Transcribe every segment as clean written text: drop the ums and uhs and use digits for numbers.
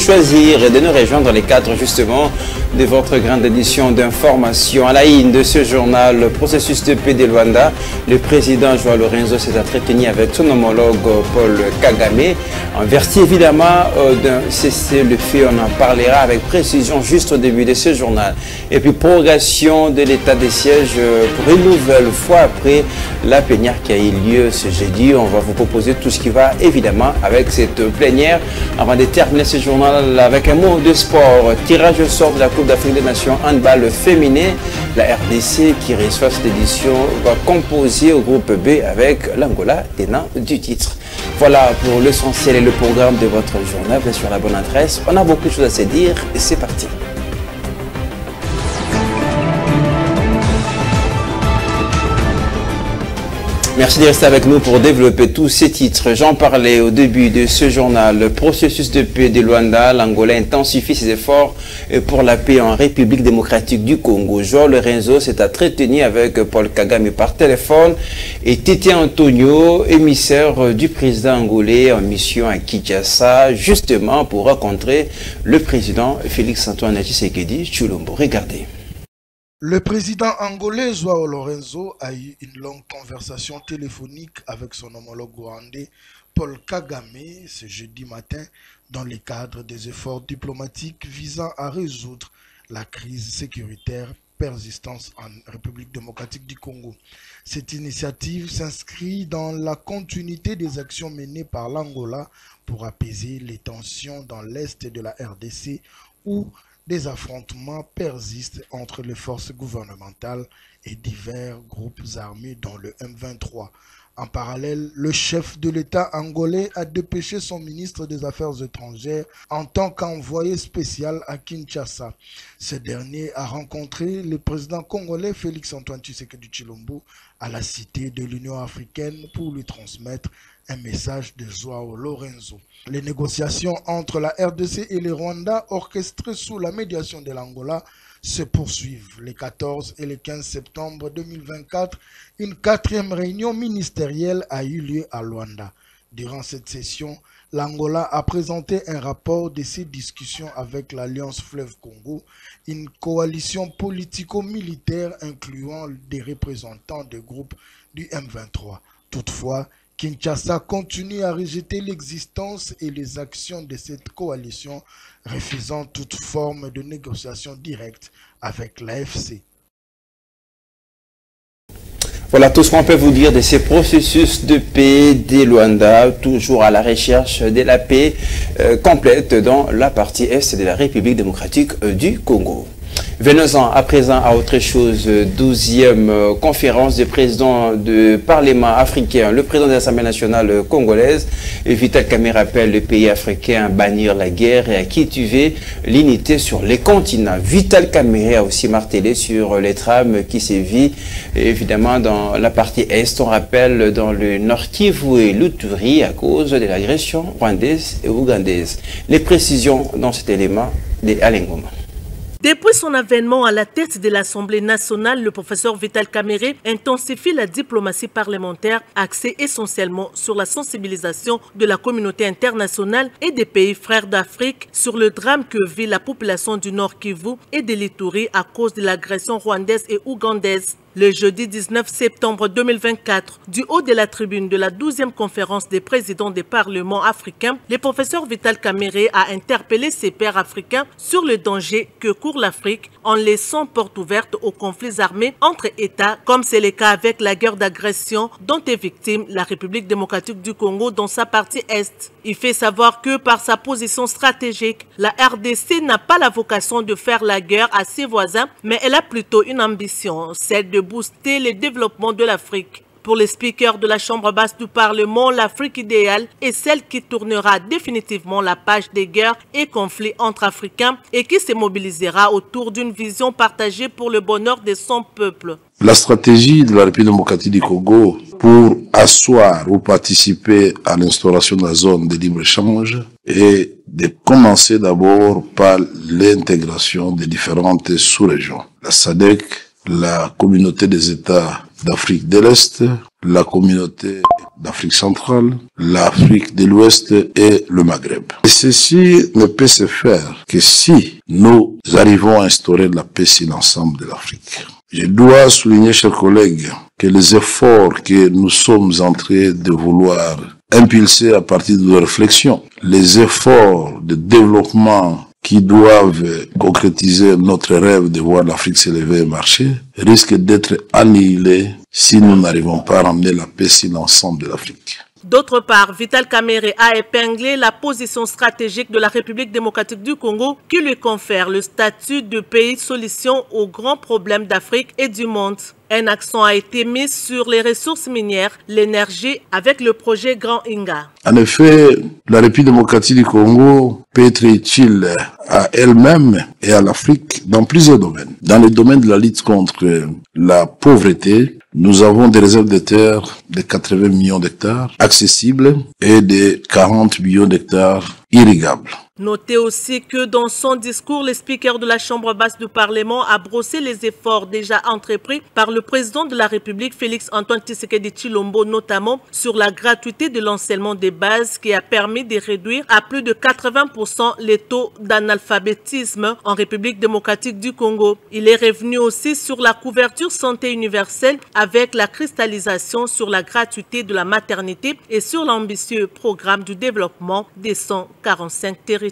choisir de nous rejoindre dans les cadres justement de votre grande édition d'information. À la une de ce journal, le processus de paix de Luanda, le président Joao Lorenzo s'est entretenu avec son homologue Paul Kagame. En vertu évidemment d'un cessez-le-feu, on en parlera avec précision juste au début de ce journal. Et puis prorogation de l'état de siège pour une nouvelle fois après la plénière qui a eu lieu ce jeudi. On va vous proposer tout ce qui va évidemment avec cette plénière. Avant de terminer ce journal avec un mot de sport, tirage au sort de la Coupe d'Afrique des Nations handball féminin. La RDC qui reçoit cette édition va composer au groupe B avec l'Angola, tenant du titre. Voilà pour l'essentiel et le programme de votre journal. Vous êtes sur la bonne adresse. On a beaucoup de choses à se dire et c'est parti. Merci de rester avec nous pour développer tous ces titres. J'en parlais au début de ce journal. Le processus de paix de Luanda, l'Angola intensifie ses efforts pour la paix en République démocratique du Congo. Joao Lorenzo s'est entretenu avec Paul Kagame par téléphone et Tete Antonio, émissaire du président angolais en mission à Kinshasa, justement pour rencontrer le président Félix-Antoine Tshisekedi Tshilombo. Regardez. Le président angolais Joao Lorenzo a eu une longue conversation téléphonique avec son homologue rwandais Paul Kagame ce jeudi matin dans le cadre des efforts diplomatiques visant à résoudre la crise sécuritaire persistante en République démocratique du Congo. Cette initiative s'inscrit dans la continuité des actions menées par l'Angola pour apaiser les tensions dans l'est de la RDC où des affrontements persistent entre les forces gouvernementales et divers groupes armés dont le M23. En parallèle, le chef de l'État angolais a dépêché son ministre des Affaires étrangères en tant qu'envoyé spécial à Kinshasa. Ce dernier a rencontré le président congolais Félix-Antoine Tshisekedi Tshilombo à la cité de l'Union africaine pour lui transmettre un message de Joao Lorenzo. Les négociations entre la RDC et le Rwanda, orchestrées sous la médiation de l'Angola, se poursuivent. Les 14 et les 15 septembre 2024, une 4e réunion ministérielle a eu lieu à Luanda. Durant cette session, l'Angola a présenté un rapport de ses discussions avec l'Alliance Fleuve Congo, une coalition politico-militaire incluant des représentants des groupes du M23. Toutefois, Kinshasa continue à rejeter l'existence et les actions de cette coalition, refusant toute forme de négociation directe avec l'AFC. Voilà tout ce qu'on peut vous dire de ces processus de paix des Luanda, toujours à la recherche de la paix complète dans la partie est de la République démocratique du Congo. Venons-en à présent à autre chose. 12e conférence des présidents du Parlement africain. Le président de l'Assemblée nationale congolaise, Vital Kamerhe, appelle le pays africain à bannir la guerre et à cultiver l'unité sur les continents. Vital Kamerhe a aussi martelé sur les trames qui sévissent évidemment dans la partie est. On rappelle dans le Nord Kivu et l'Uturi à cause de l'agression rwandaise et ougandaise. Les précisions dans cet élément de Alengoma. Depuis son avènement à la tête de l'Assemblée nationale, le professeur Vital Kamerhe intensifie la diplomatie parlementaire axée essentiellement sur la sensibilisation de la communauté internationale et des pays frères d'Afrique sur le drame que vit la population du Nord Kivu et de l'Ituri à cause de l'agression rwandaise et ougandaise. Le jeudi 19 septembre 2024, du haut de la tribune de la 12e conférence des présidents des parlements africains, le professeur Vital Kamerhe a interpellé ses pairs africains sur le danger que court l'Afrique en laissant porte ouverte aux conflits armés entre États, comme c'est le cas avec la guerre d'agression dont est victime la République démocratique du Congo dans sa partie Est. Il fait savoir que par sa position stratégique, la RDC n'a pas la vocation de faire la guerre à ses voisins, mais elle a plutôt une ambition, celle de booster le développement de l'Afrique. Pour les speakers de la Chambre basse du Parlement, l'Afrique idéale est celle qui tournera définitivement la page des guerres et conflits entre Africains et qui se mobilisera autour d'une vision partagée pour le bonheur de son peuple. La stratégie de la République démocratique du Congo pour asseoir ou participer à l'instauration de la zone de libre-échange est de commencer d'abord par l'intégration des différentes sous-régions. La SADC, la communauté des États d'Afrique de l'Est, la communauté d'Afrique centrale, l'Afrique de l'Ouest et le Maghreb. Et ceci ne peut se faire que si nous arrivons à instaurer la paix sur l'ensemble de l'Afrique. Je dois souligner, chers collègues, que les efforts que nous sommes en train de vouloir impulser à partir de nos réflexions, les efforts de développement qui doivent concrétiser notre rêve de voir l'Afrique s'élever et marcher, risquent d'être annihilés si nous n'arrivons pas à ramener la paix sur l'ensemble de l'Afrique. D'autre part, Vital Kamerhe a épinglé la position stratégique de la République démocratique du Congo qui lui confère le statut de pays solution aux grands problèmes d'Afrique et du monde. Un accent a été mis sur les ressources minières, l'énergie avec le projet Grand Inga. En effet, la République démocratique du Congo peut être utile à elle-même et à l'Afrique dans plusieurs domaines. Dans le domaine de la lutte contre la pauvreté, nous avons des réserves de terre de 80 millions d'hectares accessibles et de 40 millions d'hectares irrigables. Notez aussi que dans son discours, le speaker de la Chambre basse du Parlement a brossé les efforts déjà entrepris par le président de la République, Félix Antoine Tshisekedi Tshilombo, notamment sur la gratuité de l'enseignement des bases qui a permis de réduire à plus de 80% les taux d'analphabétisme en République démocratique du Congo. Il est revenu aussi sur la couverture santé universelle avec la cristallisation sur la gratuité de la maternité et sur l'ambitieux programme du développement des 145 territoires.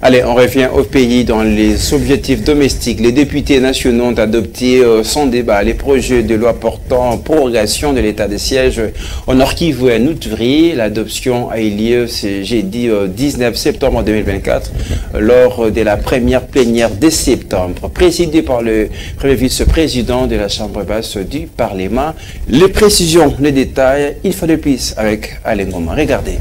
Allez, on revient au pays dans les objectifs domestiques. Les députés nationaux ont adopté sans débat les projets de loi portant prorogation de l'état de siège au Nord Kivu et à Ituri. L'adoption a eu lieu ce jeudi 19 septembre 2024 lors de la première plénière de septembre, présidée par le premier vice-président de la Chambre basse du Parlement. Les précisions, les détails, il faut de plus avec Alain Ngoma. Regardez.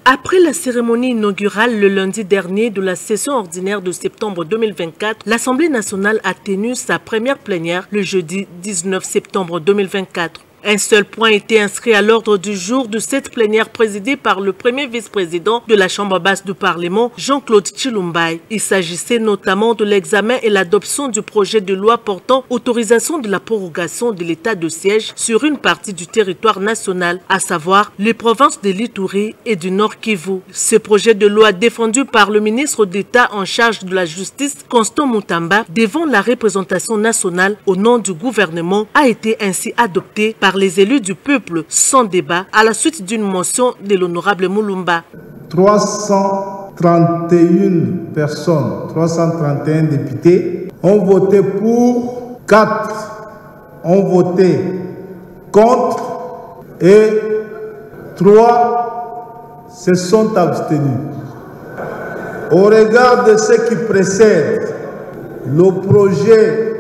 Après la cérémonie inaugurale le lundi dernier de la session ordinaire de septembre 2024, l'Assemblée nationale a tenu sa première plénière le jeudi 19 septembre 2024. Un seul point était inscrit à l'ordre du jour de cette plénière présidée par le premier vice-président de la Chambre basse du Parlement, Jean-Claude Tshilombaye. Il s'agissait notamment de l'examen et l'adoption du projet de loi portant autorisation de la prorogation de l'état de siège sur une partie du territoire national, à savoir les provinces de l'Ituri et du Nord Kivu. Ce projet de loi défendu par le ministre d'État en charge de la justice, Constant Mutamba, devant la représentation nationale au nom du gouvernement, a été ainsi adopté par les élus du peuple sans débat à la suite d'une motion de l'honorable Moulumba. 331 personnes, 331 députés ont voté pour, 4 ont voté contre et 3 se sont abstenus. Au regard de ce qui précède, le projet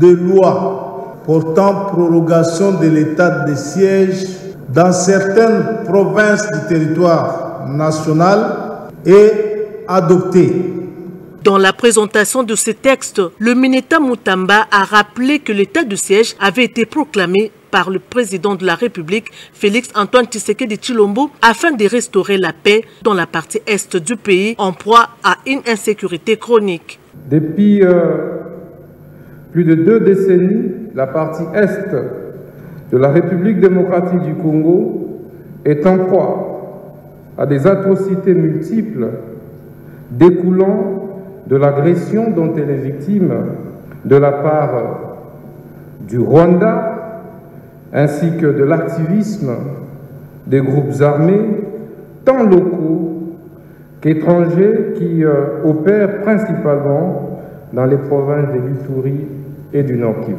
de loi portant prorogation de l'état de siège dans certaines provinces du territoire national est adopté. Dans la présentation de ce texte, le Mineta Mutamba a rappelé que l'état de siège avait été proclamé par le président de la République, Félix Antoine Tshisekedi Tshilombo, afin de restaurer la paix dans la partie est du pays en proie à une insécurité chronique. Depuis plus de 2 décennies, la partie est de la République démocratique du Congo est en proie à des atrocités multiples découlant de l'agression dont elle est victime de la part du Rwanda ainsi que de l'activisme des groupes armés, tant locaux qu'étrangers qui opèrent principalement dans les provinces de l'Ituri et du Nord Kivu.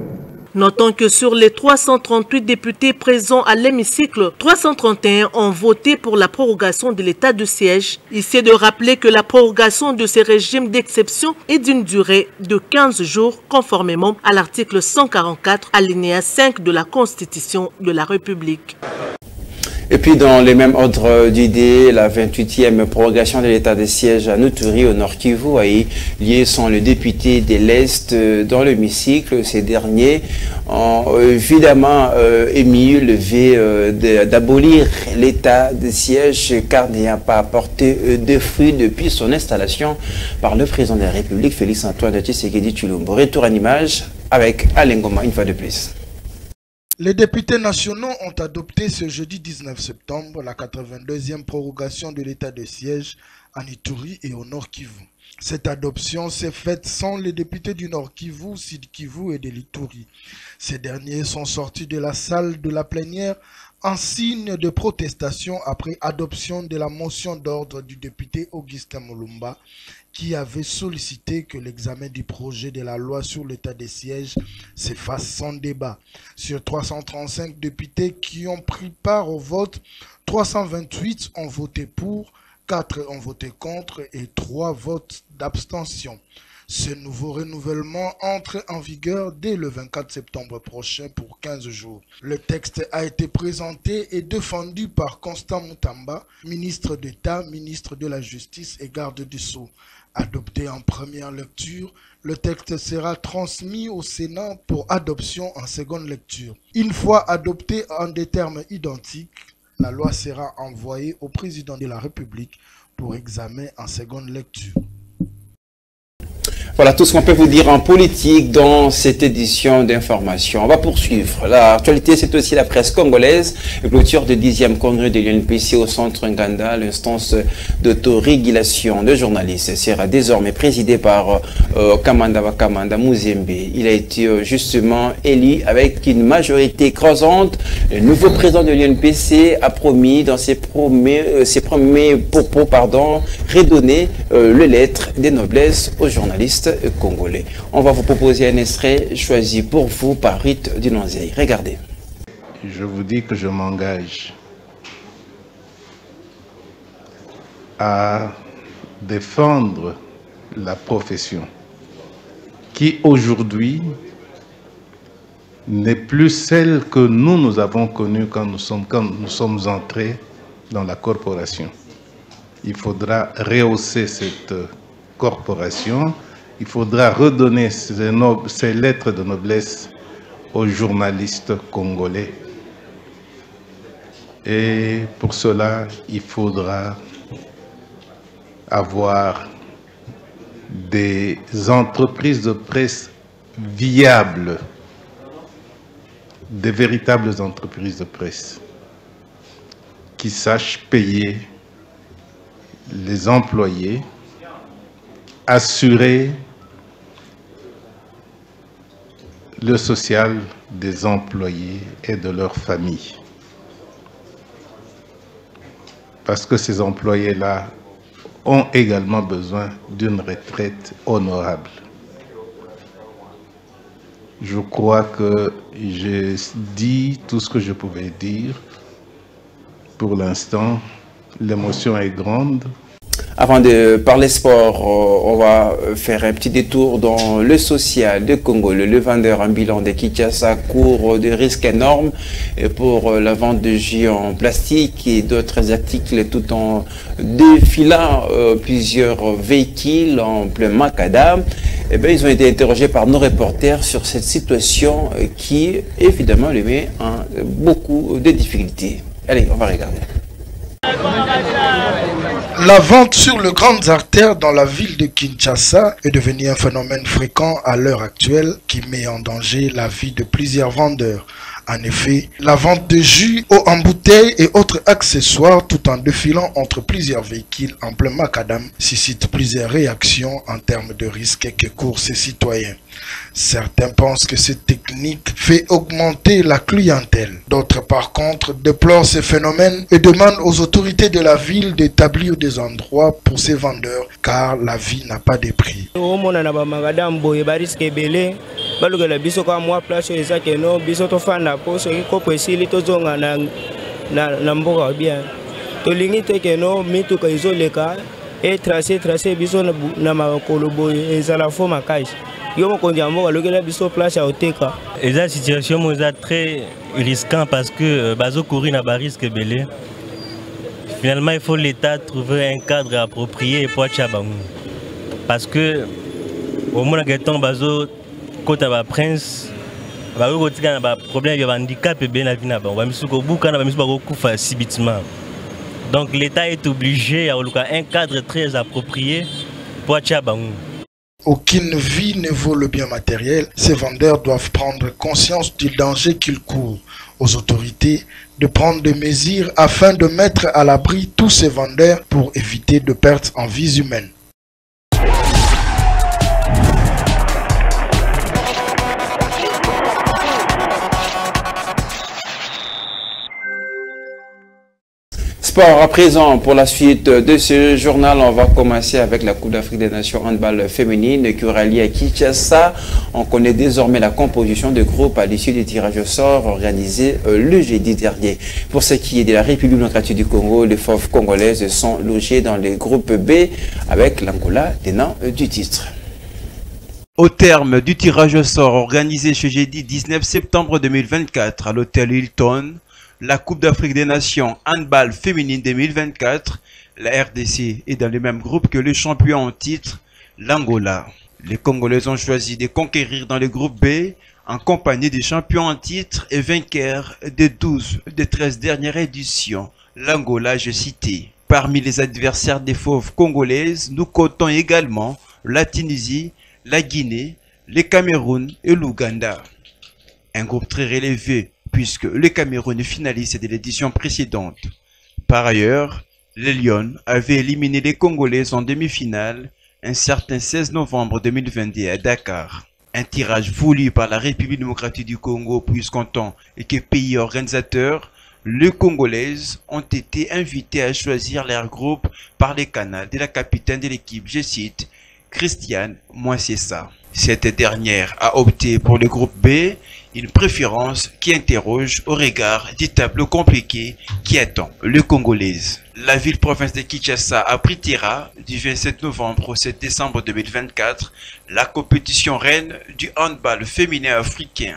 Notons que sur les 338 députés présents à l'hémicycle, 331 ont voté pour la prorogation de l'état de siège. Ici de rappeler que la prorogation de ces régimes d'exception est d'une durée de 15 jours, conformément à l'article 144, alinéa 5 de la Constitution de la République. Et puis dans les mêmes ordres d'idées, la 28e prorogation de l'état de siège à Ituri au Nord Kivu a eu lieu sans le député de l'Est dans l'hémicycle. Ces derniers ont évidemment émis le vœu d'abolir l'état de siège car il n'a pas apporté de fruits depuis son installation par le président de la République, Félix Antoine Tshisekedi Tshilombo. Retour en image avec Alain Ngoma une fois de plus. Les députés nationaux ont adopté ce jeudi 19 septembre la 82e prorogation de l'état de siège en Ituri et au Nord Kivu. Cette adoption s'est faite sans les députés du Nord Kivu, Sud Kivu et de l'Ituri. Ces derniers sont sortis de la salle de la plénière en signe de protestation après adoption de la motion d'ordre du député Augustin Mulumba qui avait sollicité que l'examen du projet de la loi sur l'état des sièges se fasse sans débat. Sur 335 députés qui ont pris part au vote, 328 ont voté pour, 4 ont voté contre et 3 votes d'abstention. Ce nouveau renouvellement entre en vigueur dès le 24 septembre prochain pour 15 jours. Le texte a été présenté et défendu par Constant Mutamba, ministre d'État, ministre de la Justice et garde du Sceau. Adopté en première lecture, le texte sera transmis au Sénat pour adoption en seconde lecture. Une fois adopté en des termes identiques, la loi sera envoyée au président de la République pour examen en seconde lecture. Voilà tout ce qu'on peut vous dire en politique dans cette édition d'information. On va poursuivre. L'actualité, c'est aussi la presse congolaise. Clôture du 10e congrès de l'UNPC au centre Nganda, l'instance d'autorégulation de journalistes sera désormais présidée par Kamanda Muzembe. Il a été justement élu avec une majorité écrasante. Le nouveau président de l'UNPC a promis dans ses premiers propos, redonner les lettres des noblesses aux journalistes congolais. On va vous proposer un extrait choisi pour vous par Ruth Dinonzei. Regardez. Je vous dis que je m'engage à défendre la profession qui aujourd'hui n'est plus celle que nous avons connue quand nous sommes entrés dans la corporation. Il faudra rehausser cette corporation. Il faudra redonner ces lettres de noblesse aux journalistes congolais. Et pour cela, il faudra avoir des entreprises de presse viables, des véritables entreprises de presse qui sachent payer les employés, assurer le social des employés et de leurs familles. Parce que ces employés-là ont également besoin d'une retraite honorable. Je crois que j'ai dit tout ce que je pouvais dire. Pour l'instant, l'émotion est grande. Avant de parler sport, on va faire un petit détour dans le social de Congo. Le vendeur ambulant de Kinshasa court de risques énormes pour la vente de jus en plastique et d'autres articles tout en défilant plusieurs véhicules en plein macadam. Eh bien, ils ont été interrogés par nos reporters sur cette situation qui, évidemment, les met en beaucoup de difficultés. Allez, on va regarder. La vente sur les grandes artères dans la ville de Kinshasa est devenue un phénomène fréquent à l'heure actuelle qui met en danger la vie de plusieurs vendeurs. En effet, la vente de jus, eau en bouteille et autres accessoires tout en défilant entre plusieurs véhicules en plein macadam suscite plusieurs réactions en termes de risques que courent ces citoyens. Certains pensent que cette technique fait augmenter la clientèle. D'autres, par contre, déplorent ce phénomène et demandent aux autorités de la ville d'établir des endroits pour ces vendeurs car la vie n'a pas de prix. balukela biso kwa mwa place eza keno biso tofanda po soki kopo esili tozonga na mboka bien tolingi te keno mituka izoleka e tracer biso na makolo boye ezala fo makasi yo mokonzi ya mboka alukela biso place ya oteka. Eza situation moza très risquant parce que bazo courir na ba risque belé. Finalement il faut l'État trouver un cadre approprié pour Tchabangu parce que au moins que temps bazo quand tu as prince, tu as un problème de handicap et bien la vie. Donc l'État est obligé à avoir un cadre très approprié pour Tchabangu. Aucune vie ne vaut le bien matériel. Ces vendeurs doivent prendre conscience du danger qu'ils courent. Aux autorités de prendre des mesures afin de mettre à l'abri tous ces vendeurs pour éviter de pertes en vies humaines. Sport à présent, pour la suite de ce journal, on va commencer avec la Coupe d'Afrique des Nations handball féminine qui aura lieu à Kinshasa. On connaît désormais la composition de groupe à l'issue du tirage au sort organisé le jeudi dernier. Pour ce qui est de la République démocratique du Congo, les FOF congolaises sont logées dans le groupe B avec l'Angola tenant du titre. Au terme du tirage au sort organisé ce jeudi 19 septembre 2024 à l'hôtel Hilton, la Coupe d'Afrique des Nations handball féminine 2024, la RDC est dans le même groupe que le champion en titre, l'Angola. Les Congolais ont choisi de conquérir dans le groupe B en compagnie des champions en titre et vainqueurs des 12 des 13 dernières éditions, l'Angola, je citais. Parmi les adversaires des fauves congolaises, nous comptons également la Tunisie, la Guinée, le Cameroun et l'Ouganda. Un groupe très relevé puisque le Cameroun est finaliste de l'édition précédente. Par ailleurs, les Lions avaient éliminé les Congolais en demi-finale un certain 16 novembre 2022 à Dakar. Un tirage voulu par la République démocratique du Congo puisqu'en tant que pays organisateur, les Congolaises ont été invitées à choisir leur groupe par les canaux de la capitaine de l'équipe, je cite, Christiane Moissessa. Cette dernière a opté pour le groupe B, une préférence qui interroge au regard du tableau compliqué qui attend le Congolais. La ville-province de Kinshasa abritera du 27 novembre au 7 décembre 2024 la compétition reine du handball féminin africain.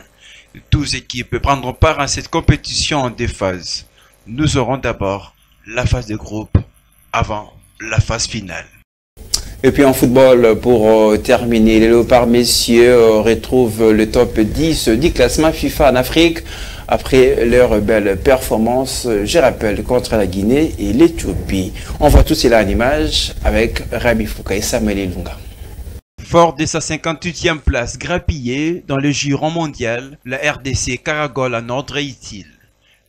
12 équipes prendront part à cette compétition en deux phases. Nous aurons d'abord la phase de groupe avant la phase finale. Et puis en football, pour terminer, les Léopards messieurs retrouvent le top 10 du classement FIFA en Afrique après leur belle performance, je rappelle, contre la Guinée et l'Éthiopie. On voit tout cela en image avec Rabi Fouka et Samuel Ilunga. Fort de sa 58e place grappillée dans le giron mondial, la RDC caragole en ordre utile.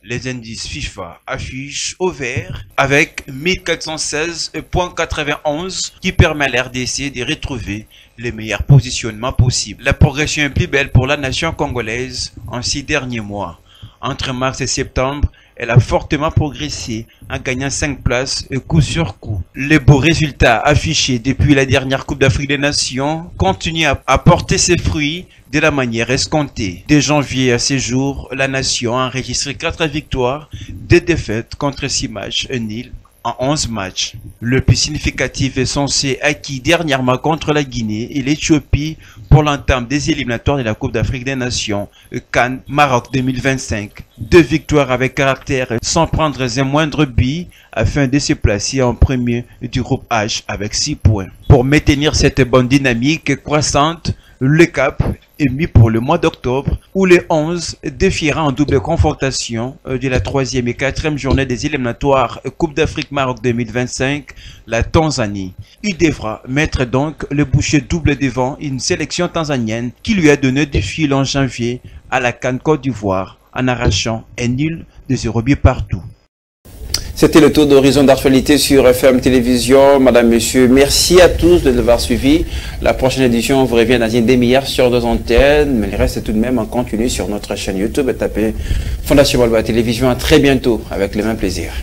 Les indices FIFA affichent au vert avec 1416,91 qui permet à la RDC de retrouver les meilleurs positionnements possibles. La progression est plus belle pour la nation congolaise en 6 derniers mois. Entre mars et septembre, elle a fortement progressé en gagnant 5 places coup sur coup. Les beaux résultats affichés depuis la dernière Coupe d'Afrique des Nations continuent à porter ses fruits de la manière escomptée. De janvier à ce jour, la nation a enregistré 4 victoires, 2 défaites contre 6 matchs nuls en 11 matchs. Le plus significatif est censé acquis dernièrement contre la Guinée et l'Éthiopie pour l'entame des éliminatoires de la Coupe d'Afrique des Nations CAN Maroc 2025. 2 victoires avec caractère sans prendre un moindre but afin de se placer en premier du groupe H avec 6 points. Pour maintenir cette bonne dynamique croissante, le cap est mis pour le mois d'octobre où les 11 défiera en double confrontation de la 3e et 4e journée des éliminatoires Coupe d'Afrique Maroc 2025, la Tanzanie. Il devra mettre donc le boucher double devant une sélection tanzanienne qui lui a donné du fil en janvier à la CAN Côte d'Ivoire en arrachant un nul de 0 but partout. C'était le tour d'horizon d'actualité sur FM Télévision. Madame, Monsieur, merci à tous de l'avoir suivi. La prochaine édition vous revient dans une demi-heure sur 2 antennes, mais il reste tout de même en continu sur notre chaîne YouTube. Tapez Fondation Balba Télévision. À très bientôt avec le même plaisir.